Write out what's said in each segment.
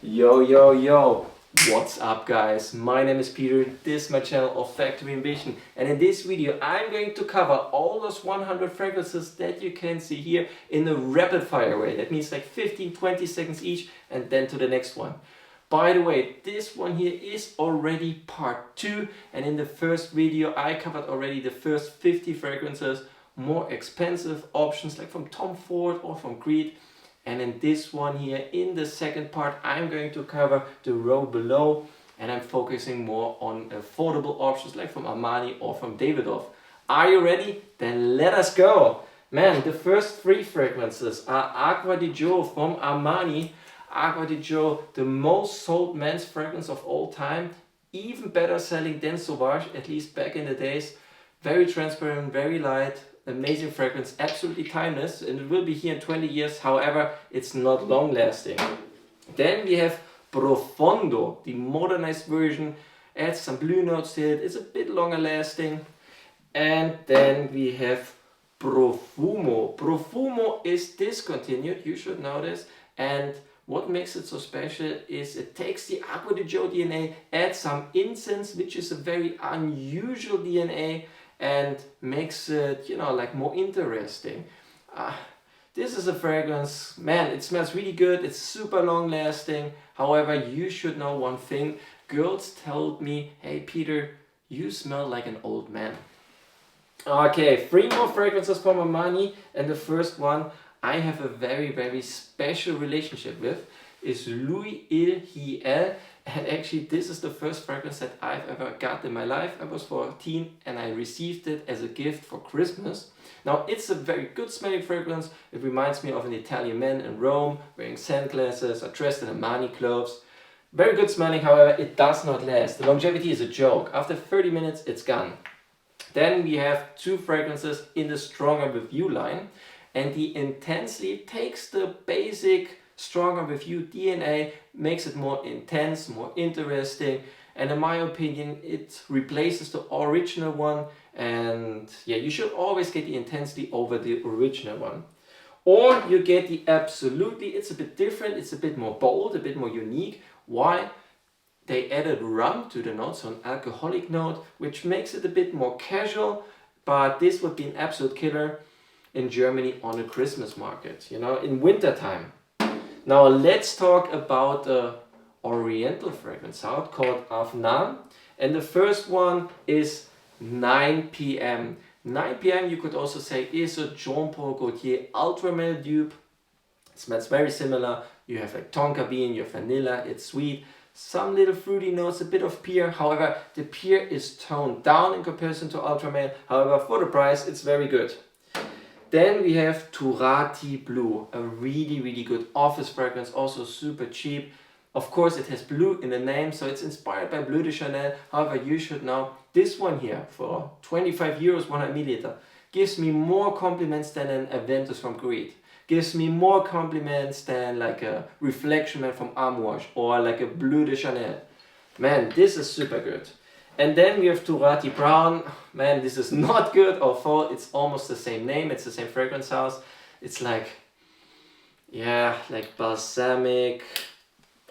Yo, yo, yo! What's up, guys? My name is Peter, this is my channel of Factory Ambition, and in this video I'm going to cover all those 100 fragrances that you can see here in a rapid fire way. That means like 15-20 seconds each and then to the next one. By the way, this one here is already part 2, and in the first video I covered already the first 50 fragrances, more expensive options like from Tom Ford or from Creed. And in this one here, in the second part, I'm going to cover the row below, and I'm focusing more on affordable options like from Armani or from Davidoff. Are you ready? Then let us go! Man, the first 3 fragrances are Acqua di Gio from Armani. Acqua di Gio, the most sold men's fragrance of all time, even better selling than Sauvage, at least back in the days. Very transparent, very light. Amazing fragrance, absolutely timeless, and it will be here in 20 years. However, it's not long lasting. Then we have Profondo, the modernized version, adds some blue notes to it, it's a bit longer lasting. And then we have Profumo. Profumo is discontinued, you should know this, and what makes it so special is it takes the Acqua di Gio DNA, adds some incense, which is a very unusual DNA, and makes it, you know, like more interesting. This is a fragrance, man, it smells really good, it's super long lasting. However, you should know one thing. Girls told me, hey Peter, you smell like an old man. Okay, 3 more fragrances from Armani, and the first one I have a very special relationship with is Louis Il. And actually this is the first fragrance that I've ever got in my life. I was 14 and I received it as a gift for Christmas. Now it's a very good smelling fragrance. It reminds me of an Italian man in Rome wearing sunglasses or dressed in Armani clothes. Very good smelling, however it does not last. The longevity is a joke. After 30 minutes it's gone. Then we have 2 fragrances in the Stronger With You line, and the Intensely takes the basic Stronger With You DNA, makes it more intense, more interesting, and in my opinion it replaces the original one. And yeah, you should always get the Intensity over the original one. Or you get the Absolutely, it's a bit different, it's a bit more bold, a bit more unique. Why? They added rum to the note, so an alcoholic note, which makes it a bit more casual, but this would be an absolute killer in Germany on a Christmas market, you know, in winter time. Now let's talk about the oriental fragrance out called Afnan, and the first one is 9 p.m. 9 p.m. you could also say is a Jean Paul Gaultier Ultra Male dupe. It smells very similar. You have like tonka bean, you have vanilla, it's sweet, some little fruity notes, a bit of pear. However, the pear is toned down in comparison to Ultra Male. However, for the price, it's very good. Then we have Turati Blue, a really good office fragrance, also super cheap. Of course it has blue in the name, so it's inspired by Bleu de Chanel. However, you should know this one here for 25 euros 100 milliliter gives me more compliments than an Aventus from Creed. Gives me more compliments than like a Reflection Man from Amouage or like a Bleu de Chanel. Man, this is super good. And then we have Turati Brown. Man, this is not good or fall. It's almost the same name. It's the same fragrance house. It's like, yeah, like balsamic,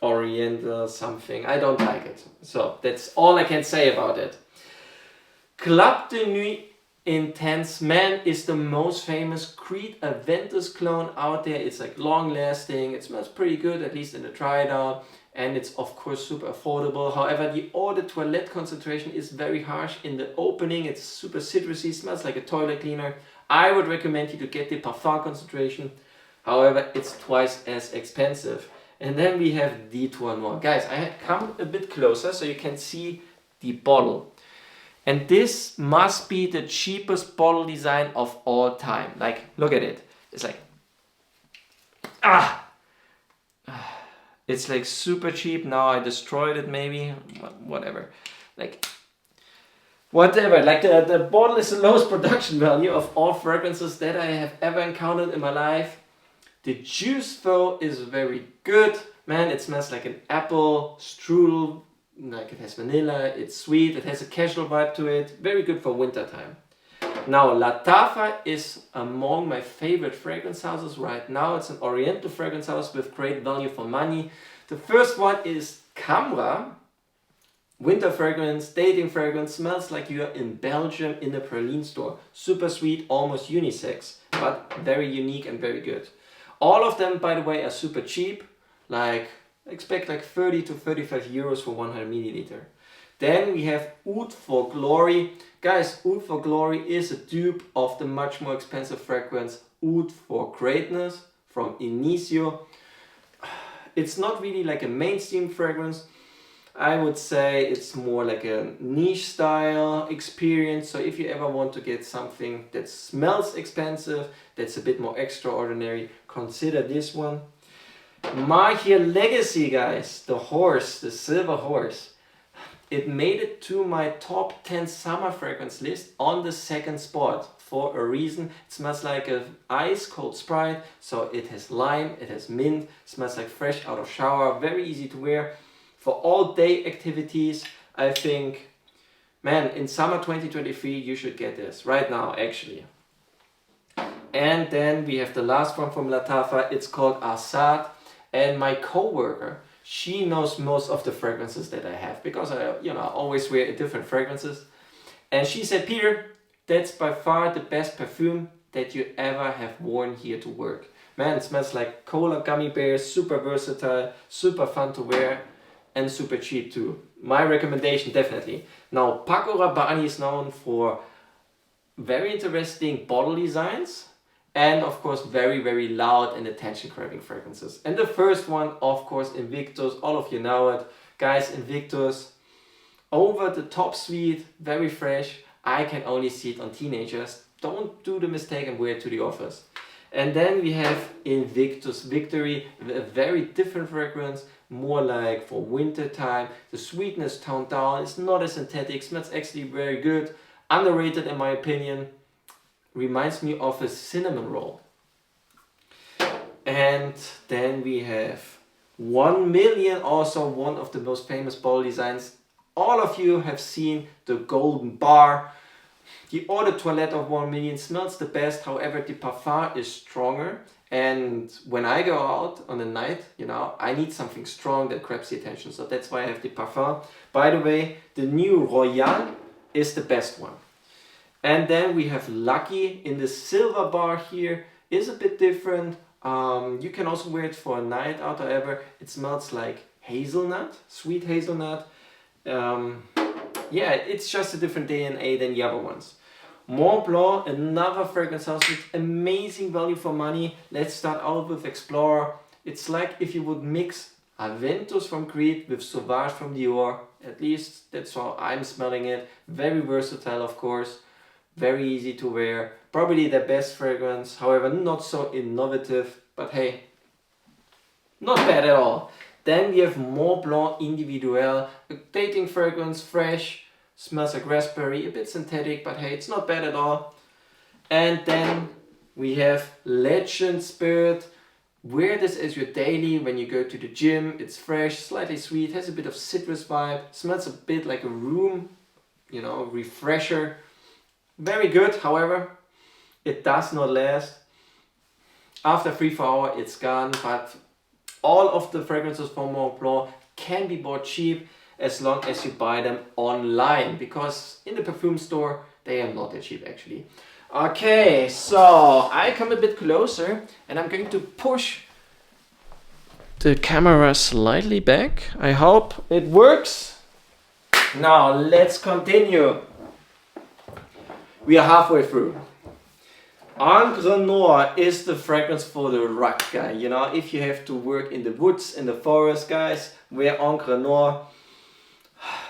oriental something. I don't like it. So that's all I can say about it. Club de Nuit Intense. Man, is the most famous Creed Aventus clone out there. It's like long lasting. It smells pretty good, at least in the dry down. And it's of course super affordable. However, the eau de toilette concentration is very harsh in the opening. It's super citrusy, smells like a toilet cleaner. I would recommend you to get the parfum concentration. However, it's twice as expensive. And then we have Detour Noir. Guys, I had come a bit closer so you can see the bottle. And this must be the cheapest bottle design of all time. Like, look at it. It's like, it's like super cheap. Now I destroyed it maybe, whatever. Like, whatever, like the bottle is the lowest production value of all fragrances that I have ever encountered in my life. The juice though is very good. Man, it smells like an apple strudel, like it has vanilla, it's sweet, it has a casual vibe to it. Very good for winter time. Now, Lattafa is among my favorite fragrance houses right now. It's an oriental fragrance house with great value for money. The first one is Camera. Winter fragrance, dating fragrance, smells like you are in Belgium in a praline store. Super sweet, almost unisex, but very unique and very good. All of them, by the way, are super cheap. Like, expect like 30 to 35 euros for 100 milliliter. Then we have Oud for Glory. Guys, Oud for Glory is a dupe of the much more expensive fragrance Oud for Greatness from Initio. It's not really like a mainstream fragrance. I would say it's more like a niche style experience. So if you ever want to get something that smells expensive, that's a bit more extraordinary, consider this one. Magia Legacy, guys, the horse, the silver horse. It made it to my top 10 summer fragrance list on the second spot for a reason. It smells like an ice cold Sprite, so it has lime, it has mint, smells like fresh out of shower, very easy to wear. For all day activities, I think, man, in summer 2023 you should get this right now actually. And then we have the last one from Latafa. It's called Assad, and my co-worker, she knows most of the fragrances that I have because I always wear different fragrances. And she said, Peter, that's by far the best perfume that you ever have worn here to work. Man, it smells like cola gummy bears, super versatile, super fun to wear, and super cheap too. My recommendation, definitely. Now, Paco Rabanne is known for very interesting bottle designs and of course very, very loud and attention-grabbing fragrances. And the first one, of course, Invictus. All of you know it. Guys, Invictus, over the top sweet, very fresh. I can only see it on teenagers. Don't do the mistake and wear it to the office. And then we have Invictus Victory, a very different fragrance, more like for winter time. The sweetness toned down, it's not as synthetic, smells actually very good. Underrated in my opinion, reminds me of a cinnamon roll. And then we have 1 million, also one of the most famous bottle designs. All of you have seen the golden bar. The eau de toilette of 1 million smells the best, however the parfum is stronger. And when I go out on a night, I need something strong that grabs the attention. So that's why I have the parfum. By the way, the new Royale is the best one. And then we have Lucky in the silver bar here. Is a bit different. You can also wear it for a night out, however. It smells like hazelnut, sweet hazelnut. Yeah, it's just a different DNA than the other ones. Mont Blanc, another fragrance house with amazing value for money. Let's start out with Explorer. It's like if you would mix Aventus from Creed with Sauvage from Dior. At least that's how I'm smelling it. Very versatile, of course. Very easy to wear. Probably the best fragrance. However, not so innovative. But hey, not bad at all. Then we have Mont Blanc Individuel. A dating fragrance, fresh. Smells like raspberry, a bit synthetic, but hey, it's not bad at all. And then we have Legend Spirit. Wear this as your daily when you go to the gym. It's fresh, slightly sweet, has a bit of citrus vibe. Smells a bit like a room, refresher. Very good, however, it does not last. After 3-4 hours, it's gone, but all of the fragrances from Mont Blanc can be bought cheap as long as you buy them online, because in the perfume store they are not that cheap actually. Okay, so I come a bit closer and I'm going to push the camera slightly back. I hope it works. Now let's continue. We are halfway through. Encre Noir is the fragrance for the rock guy. If you have to work in the woods, in the forest, guys, wear Encre Noir.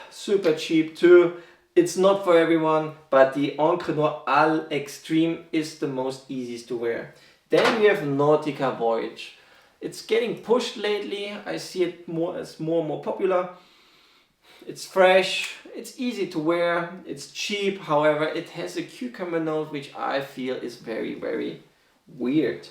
Super cheap too. It's not for everyone, but the Encre Noir Al Extreme is the most easiest to wear. Then we have Nautica Voyage. It's getting pushed lately. I see it as more and more popular. It's fresh, it's easy to wear, it's cheap. However, it has a cucumber note, which I feel is very, very weird.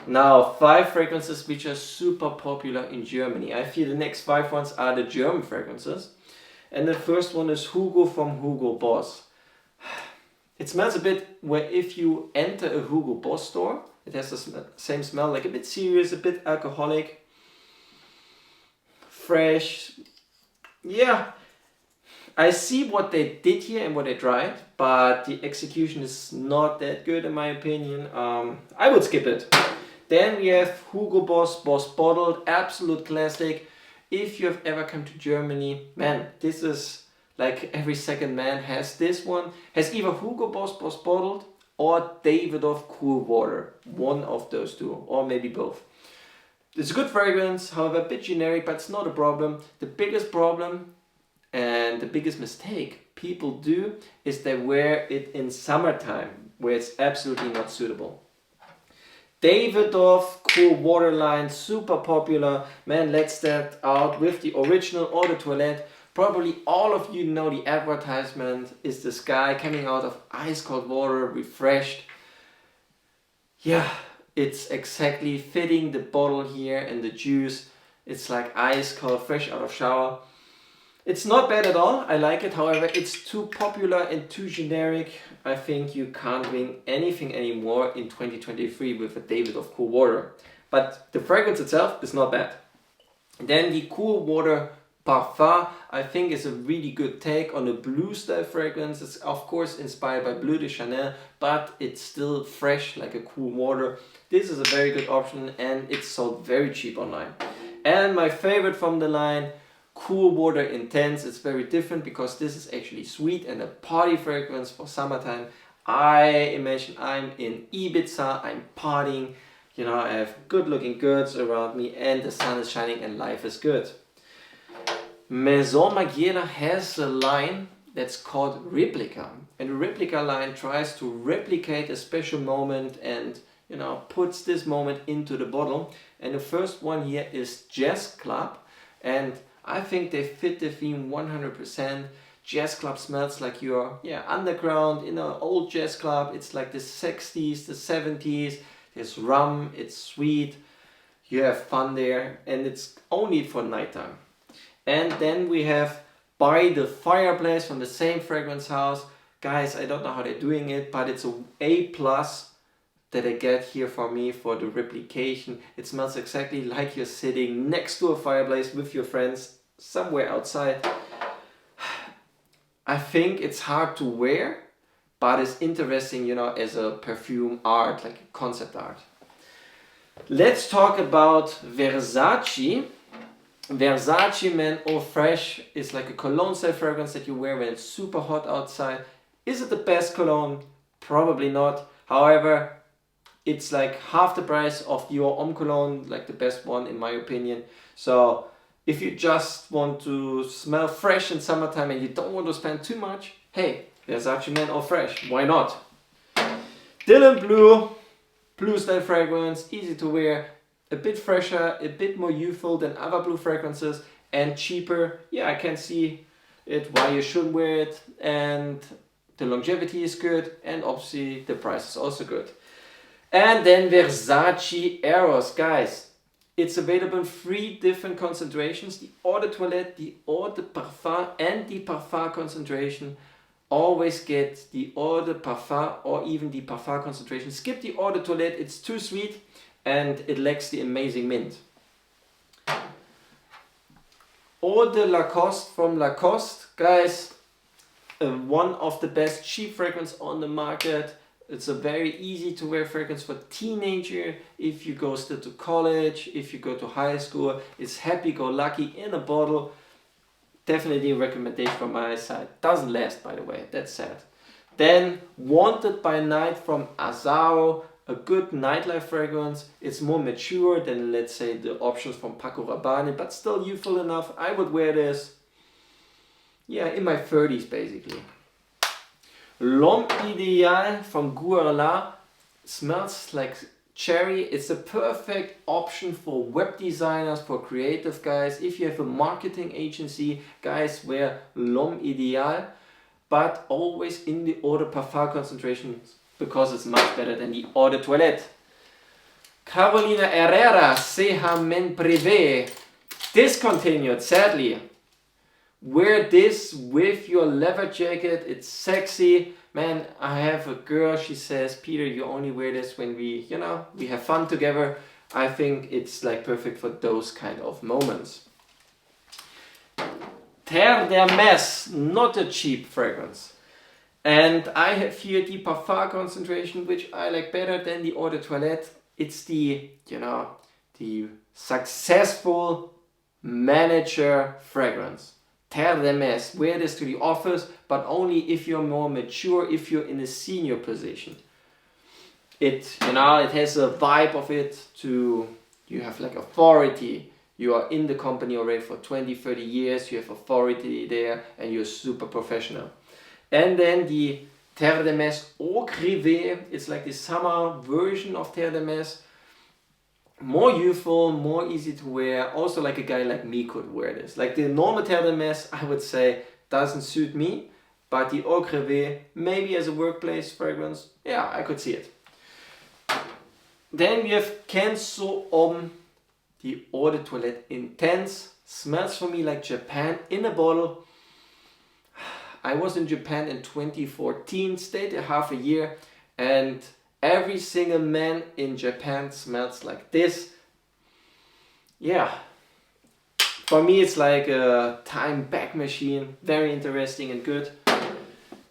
Now, 5 fragrances which are super popular in Germany. I feel the next 5 ones are the German fragrances. And the first one is Hugo from Hugo Boss. It smells a bit where if you enter a Hugo Boss store, it has the same smell, like a bit serious, a bit alcoholic. fresh. Yeah, I see what they did here and what they tried, but the execution is not that good in my opinion. I would skip it. Then we have Hugo Boss Bottled, absolute classic. If you have ever come to Germany, man, this is like every second man has this one. Has either Hugo Boss Bottled or Davidoff Cool Water. One of those two, or maybe both. It's a good fragrance, however a bit generic, but it's not a problem. The biggest problem and the biggest mistake people do is they wear it in summertime, where it's absolutely not suitable. Davidoff Cool Water line, super popular. Man, let's start out with the original Eau de Toilette. Probably all of you know the advertisement is this guy coming out of ice cold water, refreshed. Yeah, it's exactly fitting the bottle here and the juice. It's like ice cold, fresh out of shower. It's not bad at all, I like it, however it's too popular and too generic. I think you can't win anything anymore in 2023 with a Davidoff Cool Water. But the fragrance itself is not bad. Then the Cool Water Parfum, I think is a really good take on the blue style fragrance. It's of course inspired by Bleu de Chanel, but it's still fresh like a cool water. This is a very good option and it's sold very cheap online. And my favorite from the line, Cool Water Intense. It's very different because this is actually sweet and a party fragrance for summertime. I imagine I'm in Ibiza, I'm partying, you know, I have good looking girls around me and the sun is shining and life is good. Maison Margiela has a line that's called Replica, and the Replica line tries to replicate a special moment and, you know, puts this moment into the bottle. And the first one here is Jazz Club, and I think they fit the theme 100%. Jazz club smells like you're underground in an old jazz club. It's like the 60s, the 70s. There's rum, it's sweet, you have fun there, and it's only for nighttime. And then we have By the Fireplace from the same fragrance house. Guys, I don't know how they're doing it, but it's a A+ that I get here for me for the replication. It smells exactly like you're sitting next to a fireplace with your friends somewhere outside. I think it's hard to wear, but it's interesting, you know, as a perfume art, like a concept art. Let's talk about Versace. Versace Men Eau Fresh is like a cologne style fragrance that you wear when it's super hot outside. Is it the best cologne? Probably not. However, it's like half the price of your Homme Cologne, like the best one in my opinion. So if you just want to smell fresh in summertime and you don't want to spend too much, hey, Versace Men Eau Fresh, why not? Dylan Blue style fragrance, easy to wear, a bit fresher, a bit more youthful than other blue fragrances and cheaper. Yeah, I can see it why you should wear it, and the longevity is good and obviously the price is also good. And then Versace Eros, guys, it's available in 3 different concentrations, the Eau de Toilette, the Eau de Parfum and the Parfum concentration. Always get the Eau de Parfum or even the Parfum concentration. Skip the Eau de Toilette, it's too sweet and it lacks the amazing mint. Eau de Lacoste from Lacoste, guys, one of the best cheap fragrance on the market. It's a very easy to wear fragrance for teenager. If you go still to college, if you go to high school, it's happy-go-lucky in a bottle. Definitely a recommendation from my side. Doesn't last, by the way, that's sad. Then Wanted by Night from Azaro, a good nightlife fragrance. It's more mature than, let's say, the options from Paco Rabanne, but still youthful enough. I would wear this, yeah, in my 30s basically. L'Homme Ideal from Guerlain smells like cherry. It's a perfect option for web designers, for creative guys. If you have a marketing agency, guys, wear L'Homme Ideal, but always in the Eau de Parfum concentrations because it's much better than the Eau de Toilette. Carolina Herrera, C'est un Men Privé, discontinued, sadly. Wear this with your leather jacket, it's sexy. Man, I have a girl, she says, Peter, you only wear this when we have fun together. I think it's like perfect for those kind of moments. Terre d'Hermès, not a cheap fragrance. And I have here the Parfum concentration, which I like better than the Eau de Toilette. It's the, you know, the successful manager fragrance. Terre d'Hermès, wear this to the office, but only if you're more mature, if you're in a senior position. It, you know, it has a vibe of it to, you have like authority. You are in the company already for 20, 30 years, you have authority there, and you're super professional. And then the Terre d'Hermès Eau Crivée, it's like the summer version of Terre d'Hermès. More youthful, more easy to wear. Also like a guy like me could wear this. Like the normal Terre d'Hermès, I would say, doesn't suit me. But the Eau Crivée, maybe as a workplace fragrance, yeah, I could see it. Then we have Kenzo Homme, the Eau de Toilette Intense. Smells for me like Japan in a bottle. I was in Japan in 2014, stayed there half a year, and every single man in Japan smells like this. Yeah, for me it's like a time back machine, very interesting and good.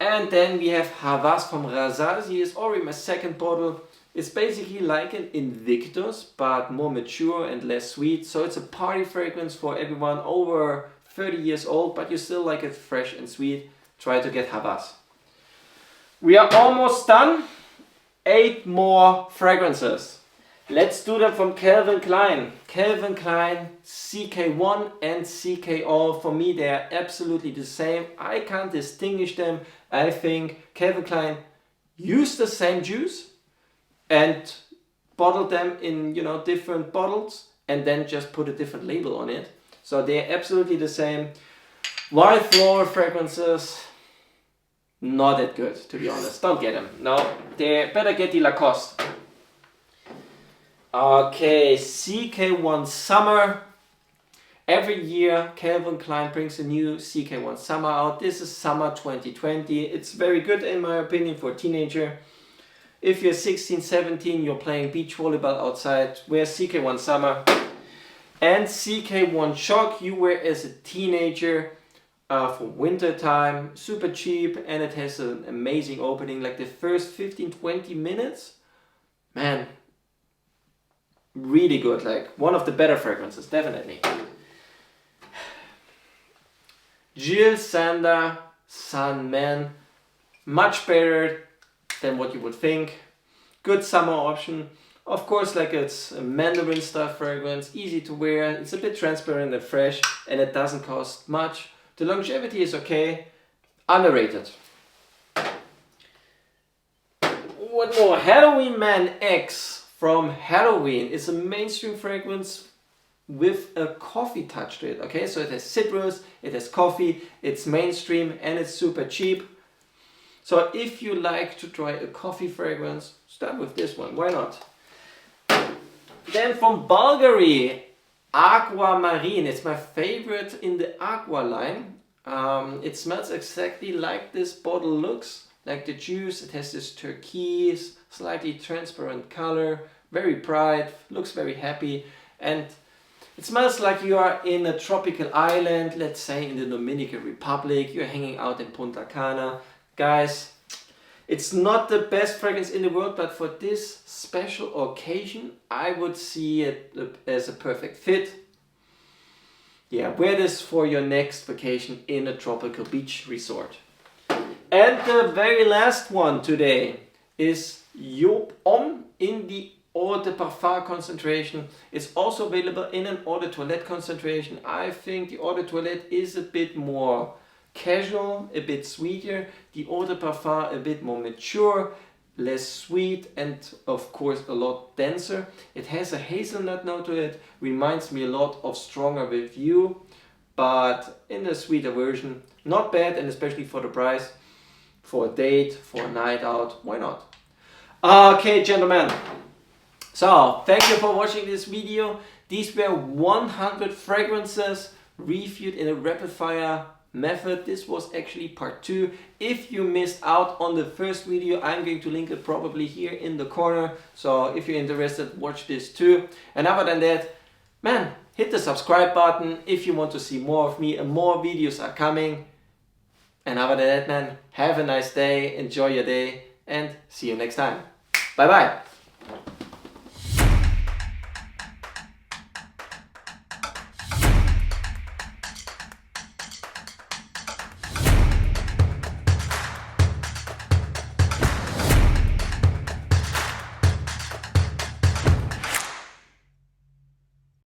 And then we have Havas from Razazi, is already my second bottle. It's basically like an Invictus, but more mature and less sweet. So it's a party fragrance for everyone over 30 years old, but you still like it fresh and sweet. Try to get Havas. We are almost done. 8 more fragrances. Let's do them from Calvin Klein. Calvin Klein CK1 and CKO. For me, they are absolutely the same. I can't distinguish them. I think Calvin Klein used the same juice and bottled them in, you know, different bottles and then just put a different label on it. So they're absolutely the same. Wild floral fragrances, not that good, to be honest. Don't get them. No, they better get the Lacoste. Okay, CK1 Summer. Every year Calvin Klein brings a new CK1 Summer out. This is Summer 2020. It's very good in my opinion for a teenager. If you're 16, 17, you're playing beach volleyball outside, wear CK1 Summer. And CK1 Shock you wear as a teenager. For winter time, super cheap, and it has an amazing opening. Like the first 15-20 minutes, man, really good. Like one of the better fragrances, definitely. Jill Sander Sandman, much better than what you would think. Good summer option. Of course, like it's a Mandarin style fragrance, easy to wear. It's a bit transparent and fresh, and it doesn't cost much. The longevity is okay, underrated. One more, Halloween Man X from Halloween. It's a mainstream fragrance with a coffee touch to it, okay? So it has citrus, it has coffee, it's mainstream and it's super cheap. So if you like to try a coffee fragrance, start with this one, why not? Then from Bulgari, Aquamarine. It's my favorite in the Aqua line. It smells exactly like this bottle looks, like the juice. It has this turquoise, slightly transparent color, very bright, looks very happy, and it smells like you are in a tropical island, let's say in the Dominican Republic. You're hanging out in Punta Cana. Guys, it's not the best fragrance in the world, but for this special occasion, I would see it as a perfect fit. Yeah, wear this for your next vacation in a tropical beach resort. And the very last one today is Job Homme in the Eau de Parfum concentration. It's also available in an Eau de Toilette concentration. I think the Eau de Toilette is a bit more casual, a bit sweeter. The Eau de Parfum a bit more mature, less sweet, and of course a lot denser. It has a hazelnut note to it, reminds me a lot of Stronger With You, but in a sweeter version. Not bad, and especially for the price, for a date, for a night out, why not? Okay, gentlemen, so thank you for watching this video. These were 100 fragrances reviewed in a rapid fire method. This was actually part 2. If you missed out on the first video, I'm going to link it probably here in the corner. So if you're interested, watch this too. And other than that, man, hit the subscribe button if you want to see more of me, and more videos are coming. And other than that, man, have a nice day, enjoy your day, and see you next time. Bye bye.